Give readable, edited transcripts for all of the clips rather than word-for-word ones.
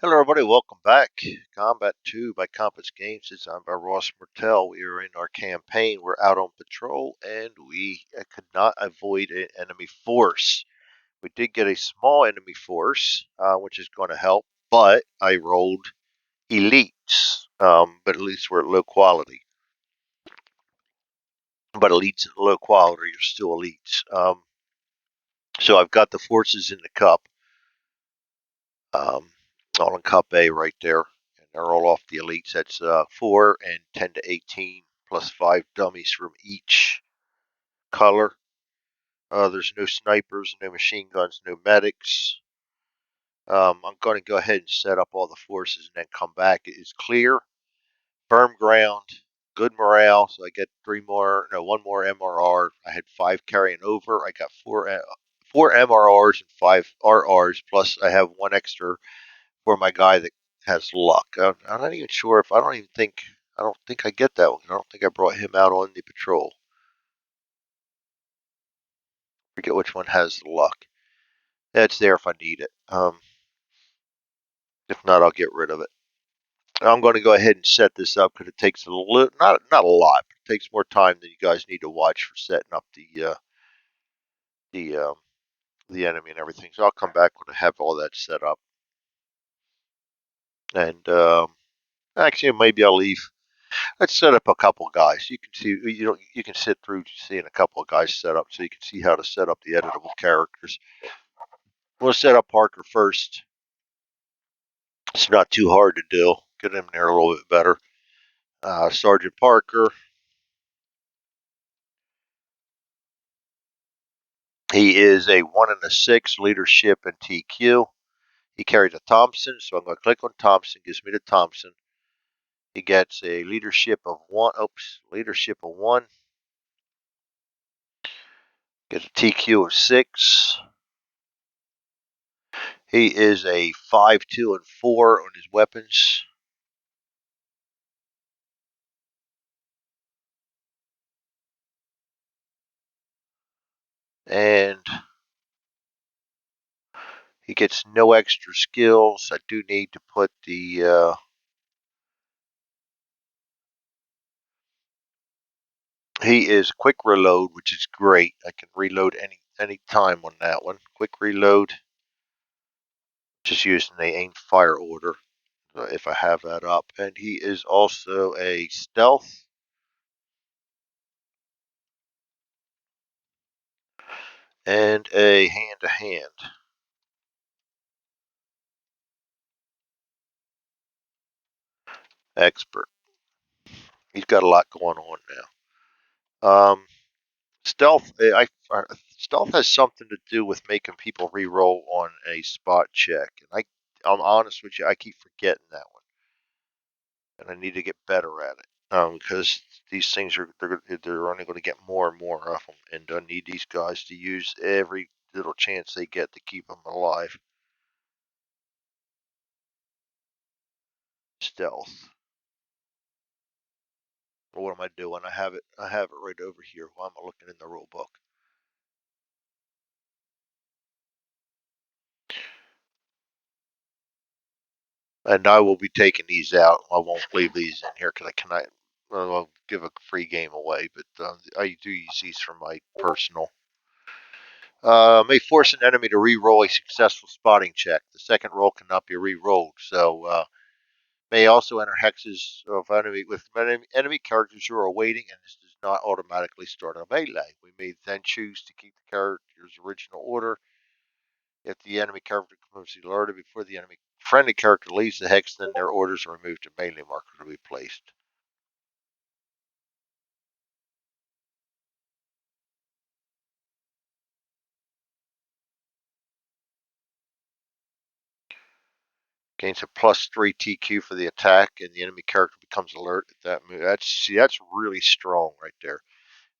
Hello, everybody. Welcome back. Combat 2 by Compass Games. It's on by Ross Martell. We are in our campaign. We're out on patrol, and we could not avoid an enemy force. We did get a small enemy force, which is going to help, but I rolled elites. But at least we're at low quality. But elites at low quality are still elites. So I've got the forces in the cup. All in Cup A right there. And they're all off the elites. That's 4 and 10 to 18, plus 5 dummies from each color. There's no snipers, no machine guns, no medics. I'm going to go ahead and set up all the forces and then come back. It is clear, firm ground, good morale. So I get one more MRR. I had 5 carrying over. I got four MRRs and 5 RRs, plus I have one extra for my guy that has luck. I'm not even sure if I don't think I get that one. I don't think I brought him out on the patrol. Forget which one has the luck. It's there if I need it. If not, I'll get rid of it. I'm going to go ahead and set this up because it takes a little, not a lot. But it takes more time than you guys need to watch for setting up the the enemy and everything. So I'll come back when I have all that set up. And actually, maybe I'll leave. Let's set up a couple guys. You can see you can sit through seeing a couple of guys set up, so you can see how to set up the editable characters. We'll set up Parker first. It's not too hard to do. Get him there a little bit better. Sergeant Parker. He is a 1 and a 6 leadership and TQ. He carries a Thompson, so I'm going to click on Thompson. Gives me the Thompson. He gets a leadership of 1. Oops, leadership of 1. Gets a TQ of 6. He is a 5, 2, and 4 on his weapons. And he gets no extra skills. I do need to put the he is quick reload, which is great. I can reload any time on that one. Quick reload. Just using the aim fire order if I have that up. And he is also a stealth and a hand-to-hand expert. He's got a lot going on now. Stealth, stealth has something to do with making people re-roll on a spot check, and I'm honest with you, I keep forgetting that one, and I need to get better at it because these things they're only going to get more and more of them, and I need these guys to use every little chance they get to keep them alive. Stealth. What am I doing? I have it right over here. Why am I looking in the rule book? And I will be taking these out. I won't leave these in here because I cannot. Well, I'll give a free game away, but I do use these for my personal. May force an enemy to re-roll a successful spotting check. The second roll cannot be re-rolled. So may also enter hexes of enemy with enemy characters who are awaiting, and this does not automatically start a melee. We may then choose to keep the character's original order. If the enemy character becomes alerted before the enemy friendly character leaves the hex, then their orders are removed and melee markers will be placed. Gains a +3 TQ for the attack, and the enemy character becomes alert at that move. That's really strong right there.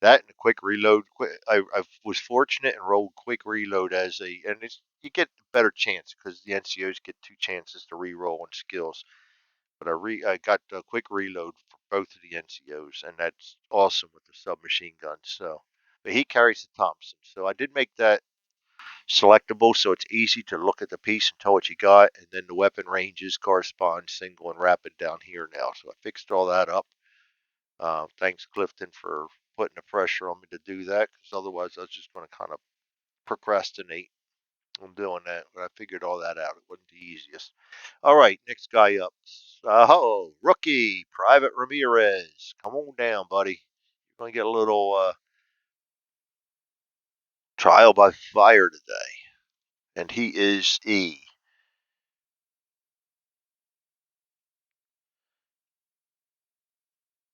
That and a quick reload. I was fortunate and rolled quick reload and you get a better chance because the NCOs get 2 chances to re-roll on skills. But I got a quick reload for both of the NCOs, and that's awesome with the submachine guns. So, but he carries the Thompson, so I did make that selectable, so it's easy to look at the piece and tell what you got, and then the weapon ranges correspond single and rapid down here now. So I fixed all that up. Thanks, Clifton, for putting the pressure on me to do that, because otherwise I was just going to kind of procrastinate on doing that. But I figured all that out. It wasn't the easiest. All right, next guy up. Oh, rookie, Private Ramirez. Come on down, buddy. You're going to get a little trial by fire today. And he is E.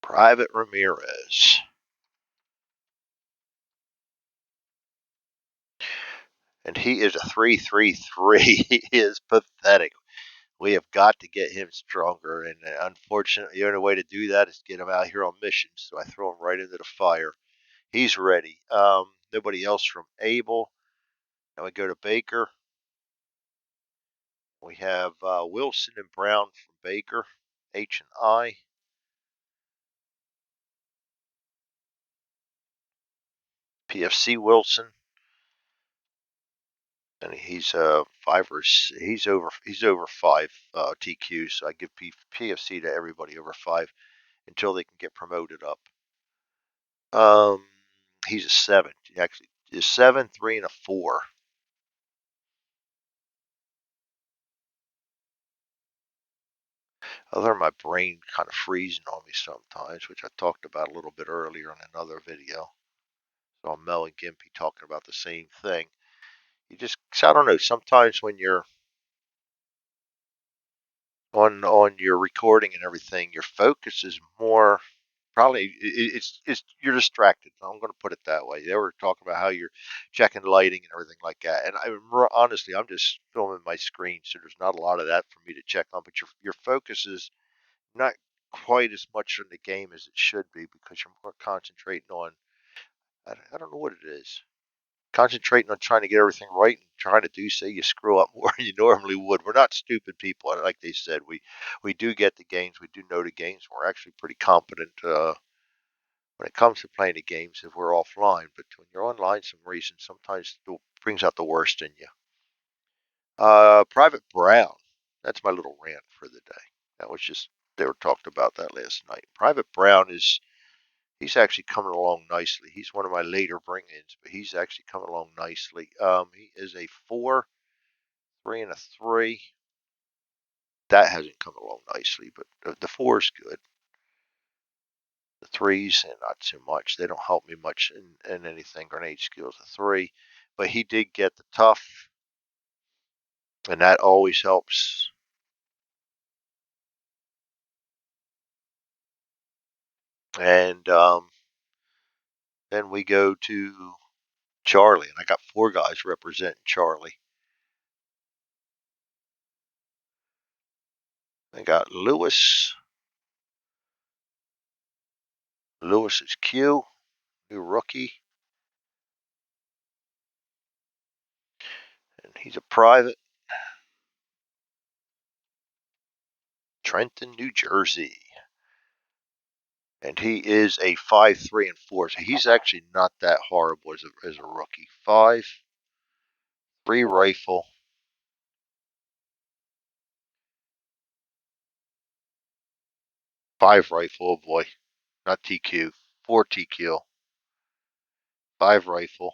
Private Ramirez. And he is a 333. He is pathetic. We have got to get him stronger. And unfortunately, the only way to do that is get him out here on missions. So I throw him right into the fire. He's ready. Nobody else from Abel. Now we go to Baker. We have Wilson and Brown from Baker. H and I. PFC Wilson. And he's he's over 5 TQs. So I give PFC to everybody over 5 until they can get promoted up. He's a 7. He actually is 7, 3, and a 4. Other than my brain kind of freezing on me sometimes, which I talked about a little bit earlier in another video. So I'm Mel and Gimpy talking about the same thing. I don't know. Sometimes when you're on your recording and everything, your focus is more probably it's you're distracted. I'm going to put it that way. They were talking about how you're checking lighting and everything like that, and honestly, I'm just filming my screen, so there's not a lot of that for me to check on. But your focus is not quite as much on the game as it should be because you're more concentrating on I don't know what it is. Concentrating on trying to get everything right and trying to do so you screw up more than you normally would. We're not stupid people, like they said. We do get the games, we do know the games. We're actually pretty competent when it comes to playing the games if we're offline. But when you're online, some reason sometimes it brings out the worst in you. Private Brown. That's my little rant for the day. That was just they were talked about that last night. Private Brown he's actually coming along nicely. He's one of my later bring-ins, but he's actually coming along nicely. He is a 4, 3, and a 3. That hasn't come along nicely, but the 4 is good. The 3s, and not too much. They don't help me much in anything. Grenade skills, a 3. But he did get the tough, and that always helps. And then we go to Charlie, and I got 4 guys representing Charlie. I got Lewis. Lewis is Q, new rookie. And he's a private. Trenton, New Jersey. And he is a 5, 3, and 4. So he's actually not that horrible as a rookie. 5, 3 rifle. 5 rifle, oh boy. Not TQ. 4 TQ. 5 rifle.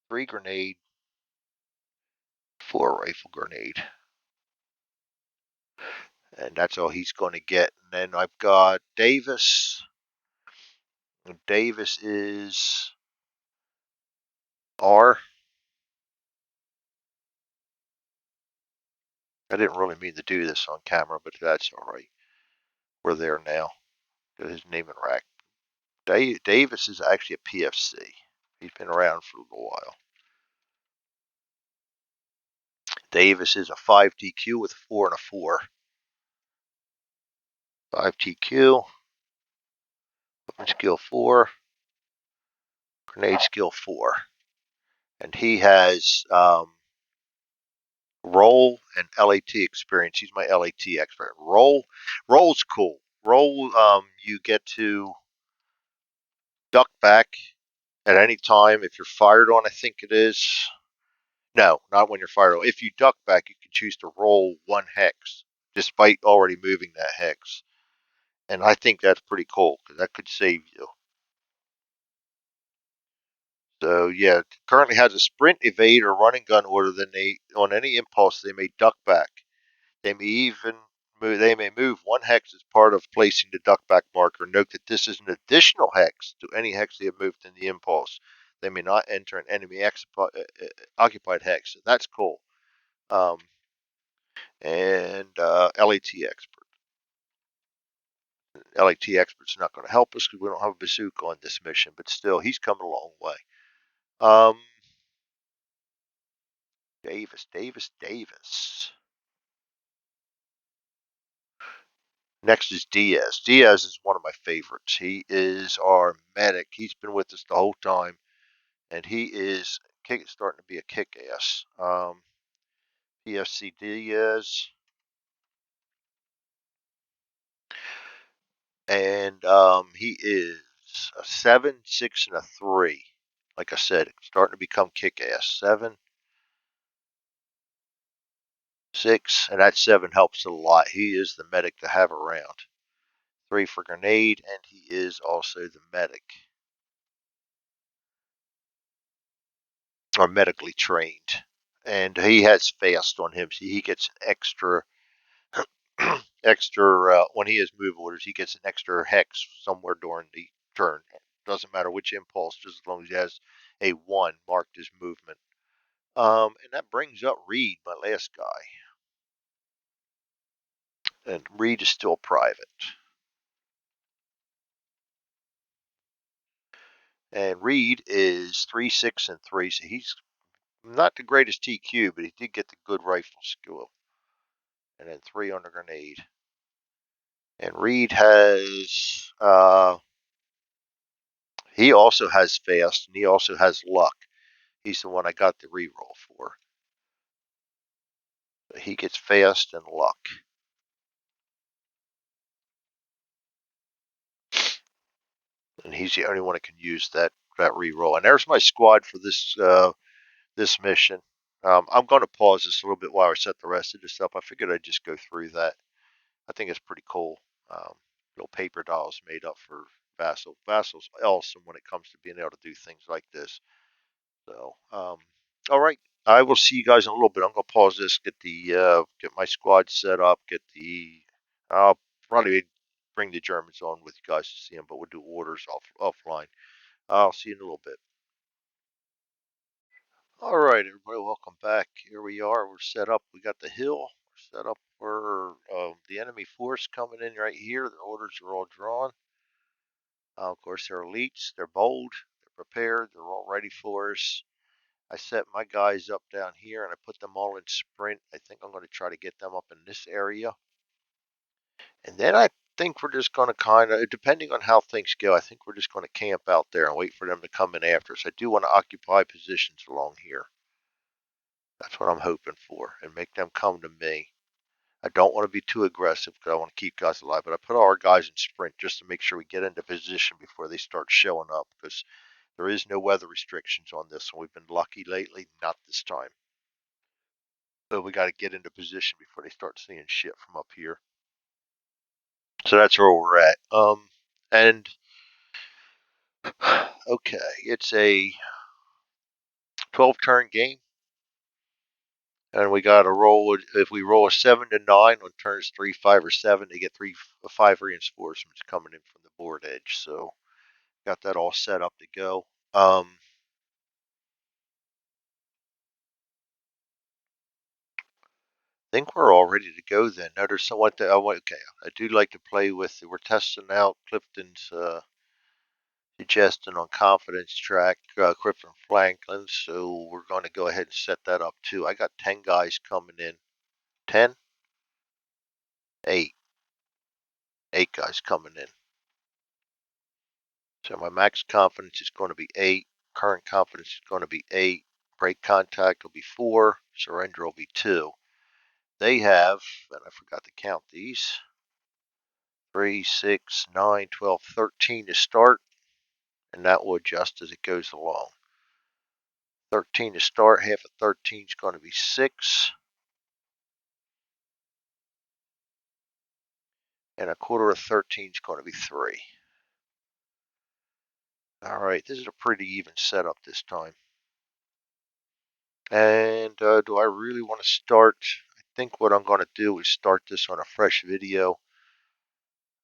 3 grenade. 4 rifle grenade. And that's all he's going to get. And then I've got Davis. Davis is R. I didn't really mean to do this on camera, but that's all right. We're there now. Got his name and rack. Davis is actually a PFC. He's been around for a little while. Davis is a 5 TQ with a 4 and a 4. 5 TQ. Weapon skill 4. Grenade skill 4. And he has roll and LAT experience. He's my LAT expert. Roll's cool. Roll, you get to duck back at any time if you're fired on, I think it is. No, not when you're fired on. If you duck back, you can choose to roll one hex despite already moving that hex. And I think that's pretty cool because that could save you. So yeah, it currently has a sprint, evade, or running gun order. Then they, on any impulse, they may duck back. They may even move. They may move one hex as part of placing the duck back marker. Note that this is an additional hex to any hex they have moved in the impulse. They may not enter an enemy occupied hex. So that's cool. Um, and LAT expert. LAT expert's not going to help us because we don't have a bazooka on this mission, but still, he's coming a long way. Um, Davis. Next is Diaz. Diaz is one of my favorites. He is our medic. He's been with us the whole time, and he is starting to be a kick-ass. PFC Diaz, and he is a 7, 6, and a 3. Like I said, starting to become kick-ass. 7, 6, and that 7 helps a lot. He is the medic to have around. 3 for grenade, and he is also the medic. Or medically trained. And he has fast on him, so he gets an extra when he has move orders, he gets an extra hex somewhere during the turn. Doesn't matter which impulse, just as long as he has a 1 marked as movement. And that brings up Reed, my last guy. And Reed is still private. And Reed is 3, 6, and 3, so he's not the greatest TQ, but he did get the good rifle skill. And then 3 on the grenade. And Reed has he also has fast, and he also has luck. He's the one I got the reroll for. But he gets fast and luck. And he's the only one that can use that reroll. And there's my squad for this mission. I'm going to pause this a little bit while I set the rest of this up. I figured I'd just go through that. I think it's pretty cool. Little paper dolls made up for Vassal. Vassal's awesome when it comes to being able to do things like this. So, all right. I will see you guys in a little bit. I'm gonna pause this, get my squad set up, I'll probably bring the Germans on with you guys to see them, but we'll do orders offline. I'll see you in a little bit. All right, everybody, welcome back. Here we are. We're set up. We got the hill. We're set up for the enemy force coming in right here. The orders are all drawn. Of course, they're elites. They're bold. They're prepared. They're all ready for us. I set my guys up down here and I put them all in sprint. I think I'm going to try to get them up in this area. And then I think we're just going to kind of, depending on how things go, I think we're just going to camp out there and wait for them to come in after us. I do want to occupy positions along here. That's what I'm hoping for, and make them come to me. I don't want to be too aggressive because I want to keep guys alive, but I put all our guys in sprint just to make sure we get into position before they start showing up, because there is no weather restrictions on this, and we've been lucky lately, not this time. So we got to get into position before they start seeing shit from up here. So that's where we're at. And okay, it's a 12 turn game, and we got to roll. If we roll a 7 to 9 on turns 3, 5, or 7, they get 5 reinforcements coming in from the board edge. So got that all set up to go. I think we're all ready to go then. Now there's somewhat that okay. I do like to play with. We're testing out Clifton's suggestion on confidence track, Clifton Franklin. So we're going to go ahead and set that up too. I got 10 guys coming in. 10, 8, 8 guys coming in. So my max confidence is going to be 8. Current confidence is going to be 8. Break contact will be 4. Surrender will be 2. They have, and I forgot to count these, 3, 6, 9, 12, 13 to start. and that will adjust as it goes along. 13 to start, half of 13 is going to be 6, and a quarter of 13 is going to be 3. All right, this is a pretty even setup this time. And do I really want to start? I think what I'm going to do is start this on a fresh video.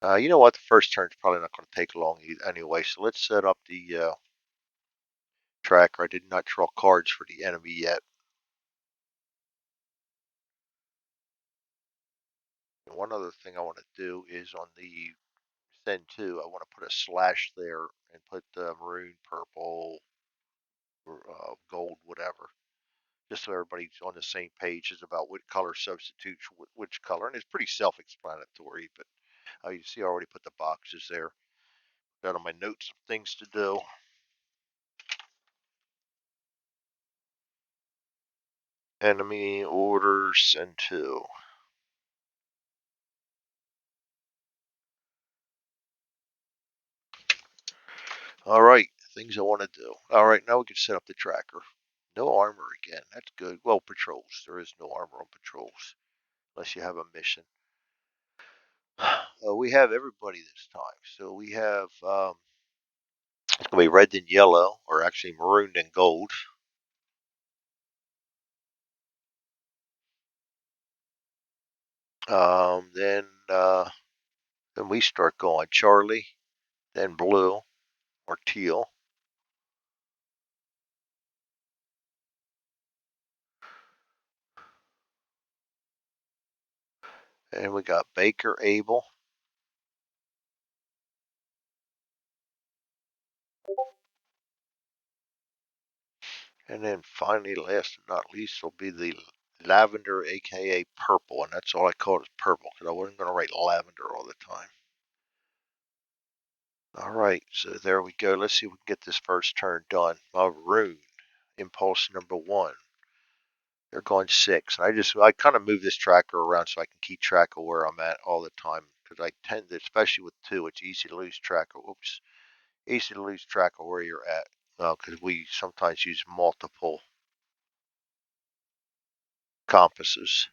You know what? The first turn's probably not going to take long anyway, so let's set up the tracker. I did not draw cards for the enemy yet. And one other thing I want to do is on the send to, I want to put a slash there and put the maroon, purple, or gold, whatever, just so everybody's on the same page as about what color substitutes which color. And it's pretty self-explanatory, but you see I already put the boxes there. Got on my notes of things to do. Enemy order send to. All right, things I want to do. All right, now we can set up the tracker. No armor again. That's good. Well, patrols. There is no armor on patrols unless you have a mission. We have everybody this time. So we have it's gonna be red and yellow, or actually maroon and gold. Then we start going Charlie, then blue or teal. And we got Baker, Abel. And then finally, last but not least, will be the lavender, aka purple. And that's all I call it is purple because I wasn't going to write lavender all the time. All right, so there we go. Let's see if we can get this first turn done. Maroon, impulse number 1. They're going 6. And I kind of move this tracker around so I can keep track of where I'm at all the time because I tend to, especially with 2, it's easy to lose track of. Oops, easy to lose track of where you're at because we sometimes use multiple compasses.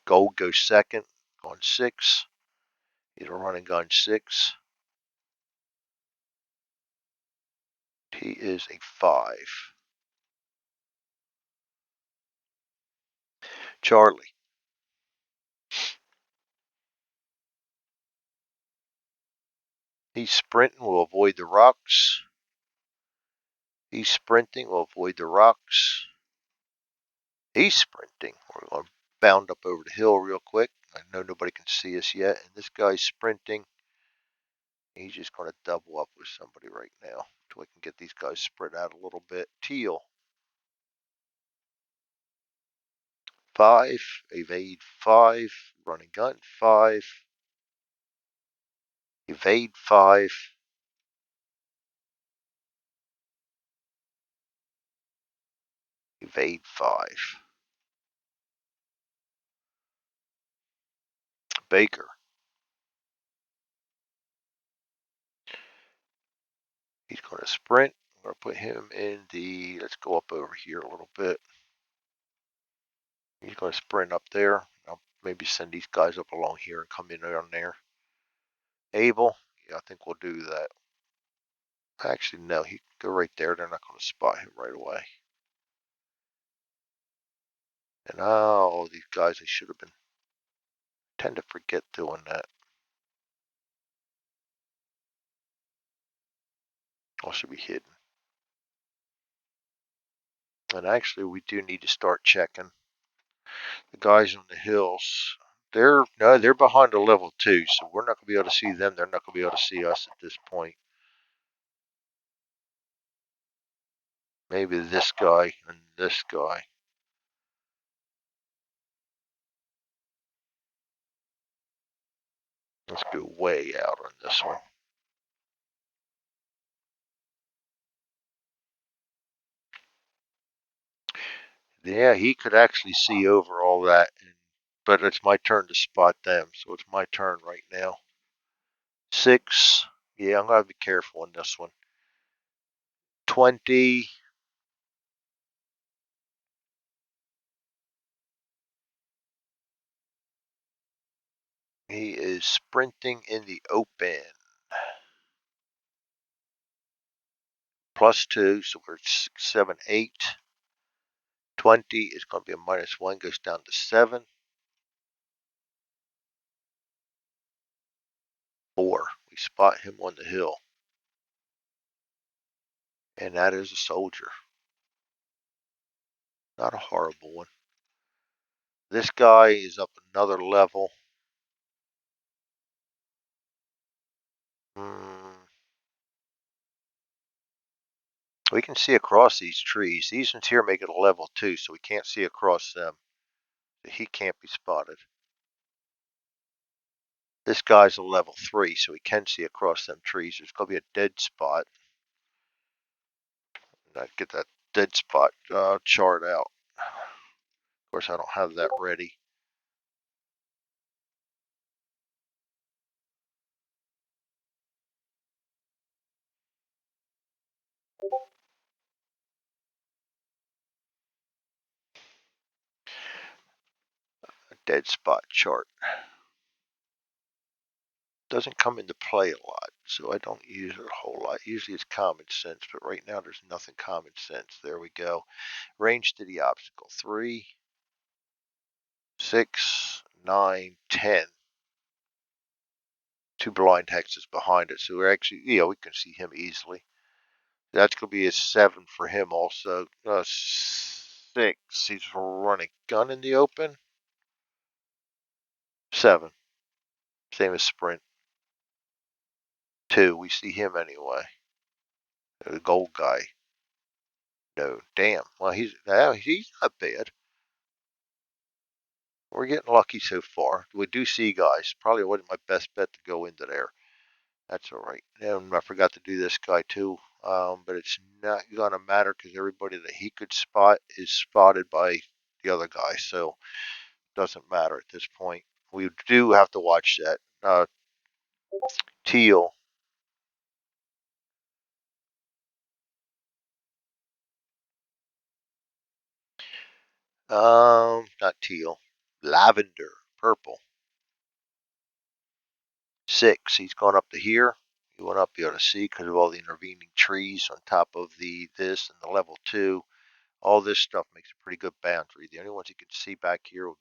Gold goes second, going 6. He's a running gun 6. He is a 5. Charlie. He's sprinting, will avoid the rocks. He's sprinting, will avoid the rocks. He's sprinting. We're going to bound up over the hill real quick. I know nobody can see us yet. And this guy's sprinting. He's just going to double up with somebody right now so we can get these guys spread out a little bit. Teal. 5. Evade 5. Running gun 5. Evade 5. Evade 5. Baker. He's going to sprint. I'm going to put him in the, let's go up over here a little bit. He's going to sprint up there. I'll maybe send these guys up along here and come in on there. Abel, yeah, I think we'll do that. Actually, no, he can go right there. They're not going to spot him right away. And oh, these guys, they should have been. Tend to forget doing that. All should be hidden. And actually, we do need to start checking the guys on the hills. They're behind a level 2, so we're not going to be able to see them. They're not going to be able to see us at this point. Maybe this guy and this guy. Let's go way out on this one. Yeah, he could actually see over all that, but it's my turn to spot them, so it's my turn right now. 6. Yeah, I'm going to be careful on this one. 20. He is sprinting in the open. +2, so we're 6, 7, 8. 20 is going to be a -1, goes down to 7. 4. We spot him on the hill. And that is a soldier. Not a horrible one. This guy is up another level. We can see across these trees. These ones here make it a level 2, so we can't see across them. He can't be spotted. This guy's a level 3, so we can see across them trees. There's going to be a dead spot. And I get that dead spot chart out. Of course, I don't have that ready. A dead spot chart doesn't come into play a lot, so I don't use it a whole lot. Usually it's common sense, but right now there's nothing common sense. There we go. Range to the obstacle. 3, 6, 9, 10. 2 blind hexes behind it, so we're actually, we can see him easily. That's going to be a 7 for him also. 6, he's running gun in the open. 7, same as sprint. 2, we see him anyway. The gold guy. No, damn. Well, he's not bad. We're getting lucky so far. We do see guys. Probably wasn't my best bet to go into there. That's all right. And I forgot to do this guy too. But it's not going to matter because everybody that he could spot is spotted by the other guy. So it doesn't matter at this point. We do have to watch that. Teal. Not teal. Lavender. Purple. 6. He's gone up to here. He went up, you ought to see, because of all the intervening trees on top of this and the level 2. All this stuff makes a pretty good boundary. The only ones you can see back here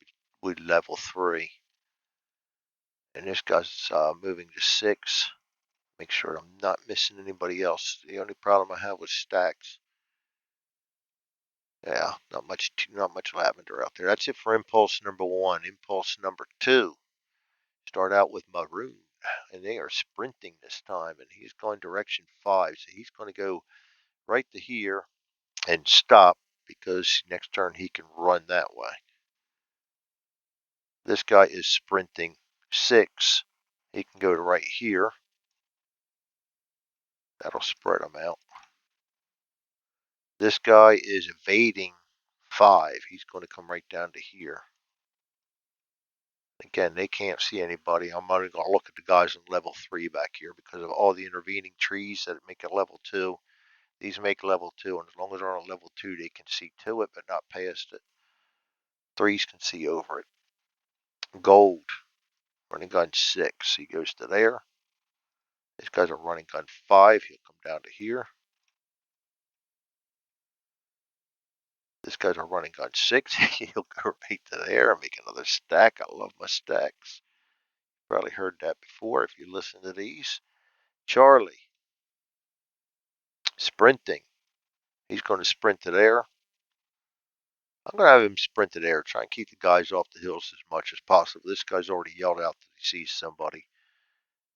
would level 3. And this guy's moving to 6. Make sure I'm not missing anybody else. The only problem I have was stacks. Yeah, not much lavender out there. That's it for impulse number 1. Impulse number 2. Start out with maroon, and they are sprinting this time, and he's going direction 5. So he's going to go right to here and stop because next turn he can run that way. This guy is sprinting 6. He can go to right here. That'll spread him out. This guy is evading 5. He's going to come right down to here. Again, they can't see anybody. I'm only going to look at the guys on level 3 back here because of all the intervening trees that make a level 2. These make level 2, and as long as they're on a level 2, they can see to it, but not past it. 3s can see over it. Gold, running gun 6. He goes to there. This guy's a running gun 5. He'll come down to here. This guy's a running gun 6. He'll go right to there and make another stack. I love my stacks. Probably heard that before if you listen to these. Charlie, sprinting. He's going to sprint to there. I'm going to have him sprint to there. Try and keep the guys off the hills as much as possible. This guy's already yelled out that he sees somebody.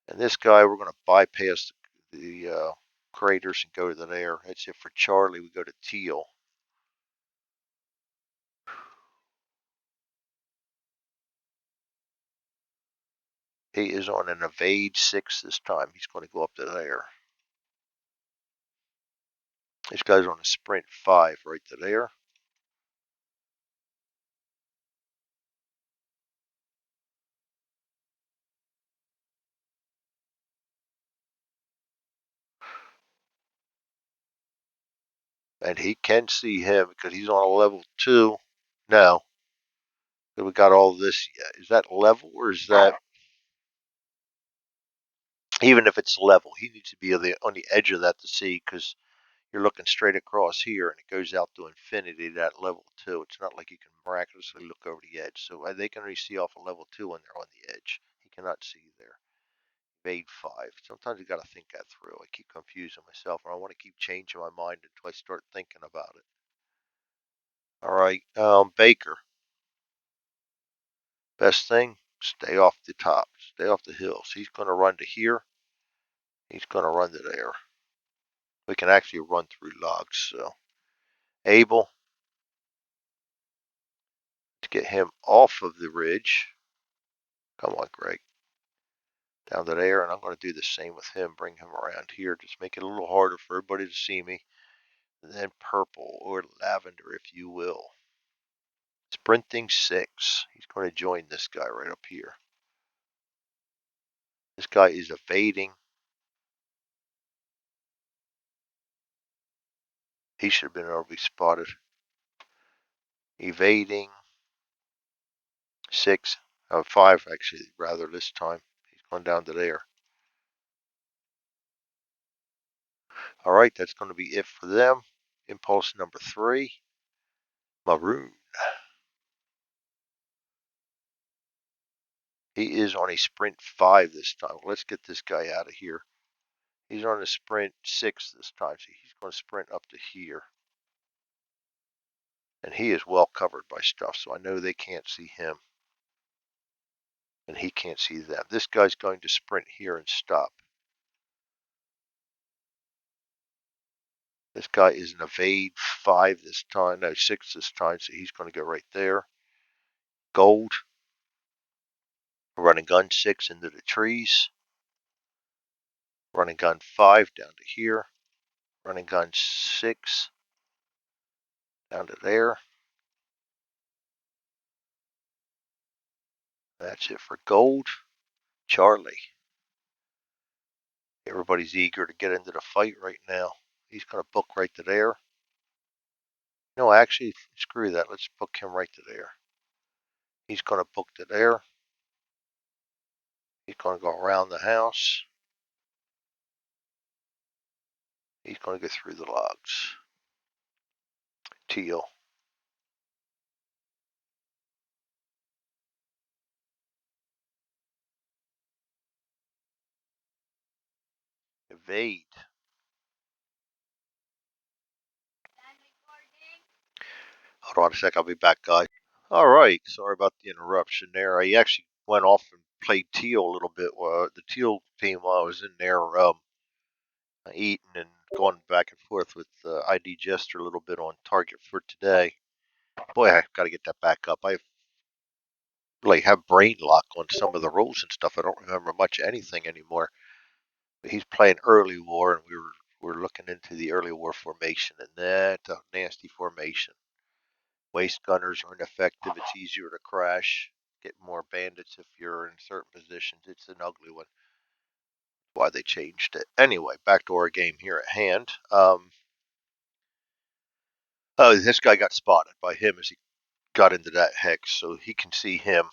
And this guy, we're going to bypass the craters and go to there. That's it for Charlie. We go to Teal. He is on an evade 6 this time. He's going to go up to there. This guy's on a sprint 5 right to there. And he can see him because he's on a level 2. No, we got all this. Is that level or is that, even if it's level, he needs to be on the edge of that to see, because you're looking straight across here and it goes out to infinity, that level 2. It's not like you can miraculously look over the edge. So they can only see off a level 2 when they're on the edge. He cannot see there. Evade 5. Sometimes you got to think that through. I keep confusing myself, and I want to keep changing my mind until I start thinking about it. All right, Baker. Best thing, stay off the top, stay off the hills. He's going to run to here. He's going to run to there. We can actually run through logs. So able to get him off of the ridge. Come on, Greg. Down to there, and I'm going to do the same with him. Bring him around here. Just make it a little harder for everybody to see me. And then purple, or lavender, if you will. Sprinting 6. He's going to join this guy right up here. This guy is evading. He should have been already spotted. Evading. 6. 5 actually, rather, this time. He's going down to there. All right, that's going to be it for them. Impulse number 3. Maroon. He is on a sprint 5 this time. Let's get this guy out of here. He's on a sprint 6 this time, so he's going to sprint up to here. And he is well covered by stuff, so I know they can't see him. And he can't see them. This guy's going to sprint here and stop. This guy is an evade 5 this time, no, 6 this time, so he's going to go right there. Gold. Running gun 6 into the trees. Running gun 5 down to here. Running gun 6 down to there. That's it for gold. Charlie. Everybody's eager to get into the fight right now. He's going to book right to there. No, actually, screw that. Let's book him right to there. He's going to book to there. He's going to go around the house. He's going to go through the logs. Teal. Evade. Hold on a sec. I'll be back, guys. All right. Sorry about the interruption there. I actually went off and played teal a little bit. The teal team, while I was in there eating and going back and forth with ID Jester a little bit on target for today. Boy, I've got to get that back up. I like have brain lock on some of the rules and stuff. I don't remember much of anything anymore. But he's playing early war, and we're looking into the early war formation, and that's a nasty formation. Waste gunners are ineffective. It's easier to crash. Get more bandits if you're in certain positions. It's an ugly one. Why they changed it. Anyway, back to our game here at hand. Oh, this guy got spotted by him as he got into that hex, so he can see him.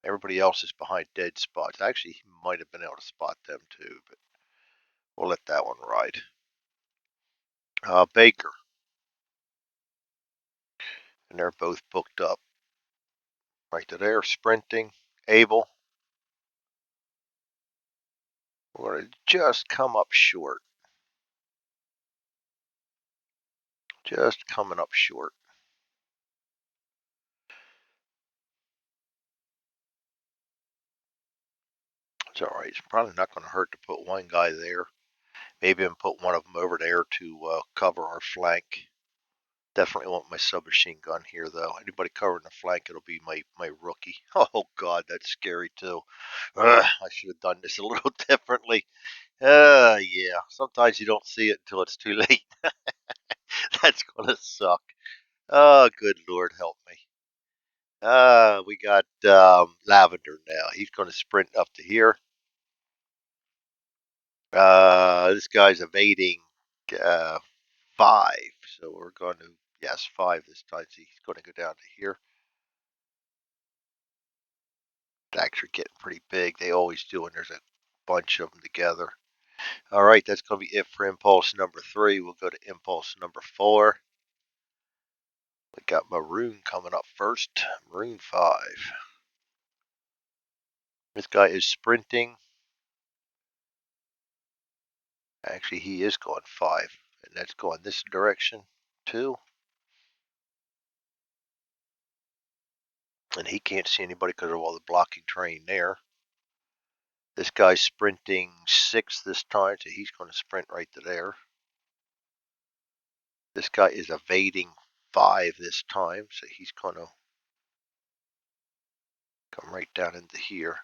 Everybody else is behind dead spots. Actually, he might have been able to spot them too, but we'll let that one ride. Baker. And they're both booked up. Right to there, sprinting. Able. We're going to just come up short. Just coming up short. It's all right. It's probably not going to hurt to put one guy there. Maybe even put one of them over there to cover our flank. Definitely want my submachine gun here, though. Anybody covering the flank, it'll be my rookie. Oh, God, that's scary, too. I should have done this a little differently. Yeah. Sometimes you don't see it until it's too late. That's going to suck. Oh, good Lord, help me. We got Lavender now. He's going to sprint up to here. This guy's evading 5. So we're going to, yes, 5 this time. So he's going to go down to here. Stacks are getting pretty big. They always do, and there's a bunch of them together. All right, that's going to be it for impulse number 3. We'll go to impulse number 4. We got Maroon coming up first. Maroon 5. This guy is sprinting. Actually, he is going 5, and that's going this direction too. And he can't see anybody because of all the blocking terrain there. This guy's sprinting 6 this time, so he's going to sprint right to there. This guy is evading 5 this time, so he's going to come right down into here.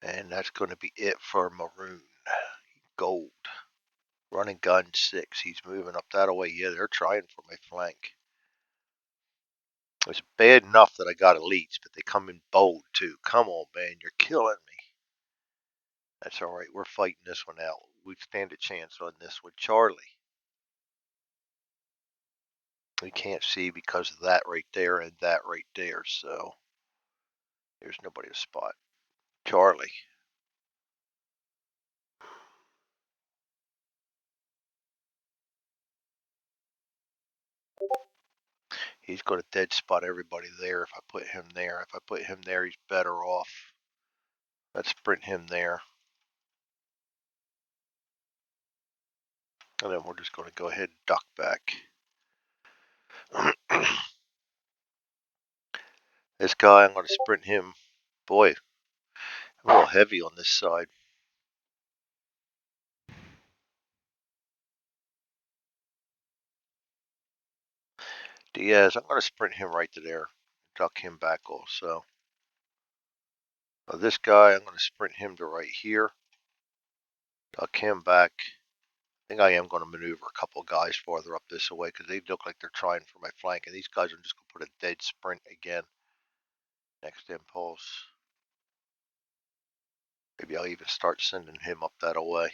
And that's going to be it for Maroon. Gold. Running gun 6. He's moving up that way. Yeah, they're trying for my flank. It's bad enough that I got elites, but they come in bold too. Come on, man. You're killing me. That's all right. We're fighting this one out. We stand a chance on this with Charlie. We can't see because of that right there and that right there. So there's nobody to spot. Charlie. He's going to dead spot everybody there if I put him there. If I put him there, he's better off. Let's sprint him there. And then we're just going to go ahead and duck back. This guy, I'm going to sprint him. Boy, I'm a little heavy on this side. Diaz, I'm going to sprint him right to there. Duck him back also. This guy, I'm going to sprint him to right here. Duck him back. I think I am going to maneuver a couple guys farther up this way because they look like they're trying for my flank. And these guys are just going to put a dead sprint again. Next impulse. Maybe I'll even start sending him up that way.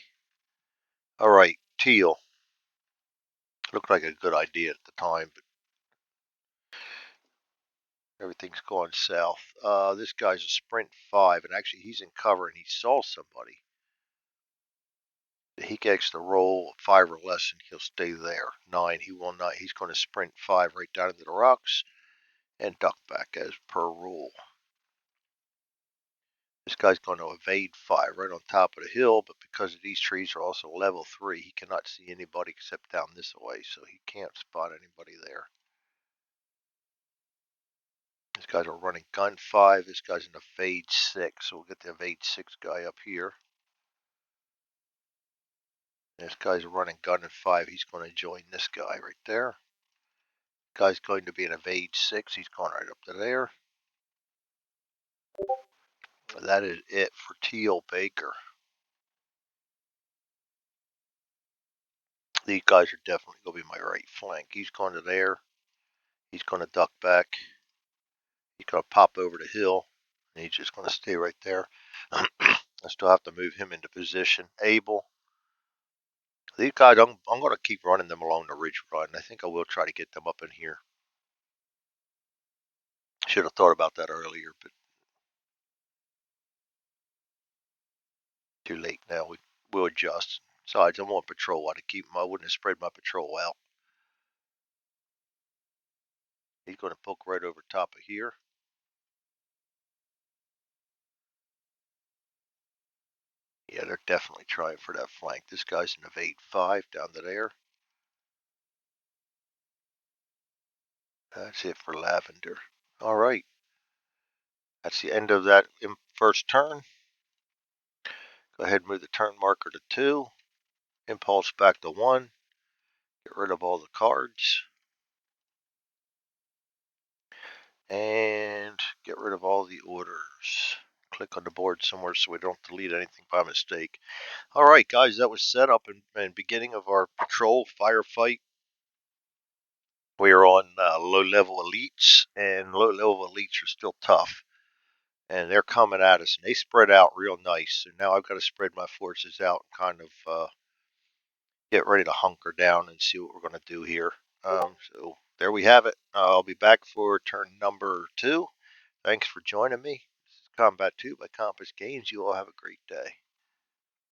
All right, Teal. Looked like a good idea at the time, but everything's going south. This guy's a sprint 5, and actually he's in cover and he saw somebody. He gets the roll 5 or less and he'll stay there. 9, he will not. He's going to sprint 5 right down into the rocks and duck back as per rule. This guy's going to evade 5 right on top of the hill, but because these trees are also level 3, he cannot see anybody except down this way, so he can't spot anybody there. This guy's a running gun 5. This guy's an evade 6, so we'll get the evade 6 guy up here. This guy's a running gun in 5. He's going to join this guy right there. Guy's going to be an evade 6. He's going right up to there. That is it for Teal Baker. These guys are definitely going to be my right flank. He's going to there. He's going to duck back. He's going to pop over the hill. And he's just going to stay right there. I still have to move him into position. Abel. These guys, I'm going to keep running them along the ridge run. I think I will try to get them up in here. Should have thought about that earlier, but too late now. We'll adjust. Besides, I'm on patrol. I'd keep them. I wouldn't have spread my patrol out. He's going to poke right over top of here. Yeah, they're definitely trying for that flank. This guy's an evade 5 down to there. That's it for Lavender. All right. That's the end of that first turn. Go ahead and move the turn marker to 2. Impulse back to 1. Get rid of all the cards. And get rid of all the orders. Click on the board somewhere so we don't delete anything by mistake. All right, guys, that was set up and beginning of our patrol firefight. We are on low-level elites, and low-level elites are still tough. and they're coming at us, and they spread out real nice. So now I've got to spread my forces out and kind of get ready to hunker down and see what we're going to do here. So there we have it. I'll be back for turn number 2. Thanks for joining me. This is Combat 2 by Compass Games. You all have a great day.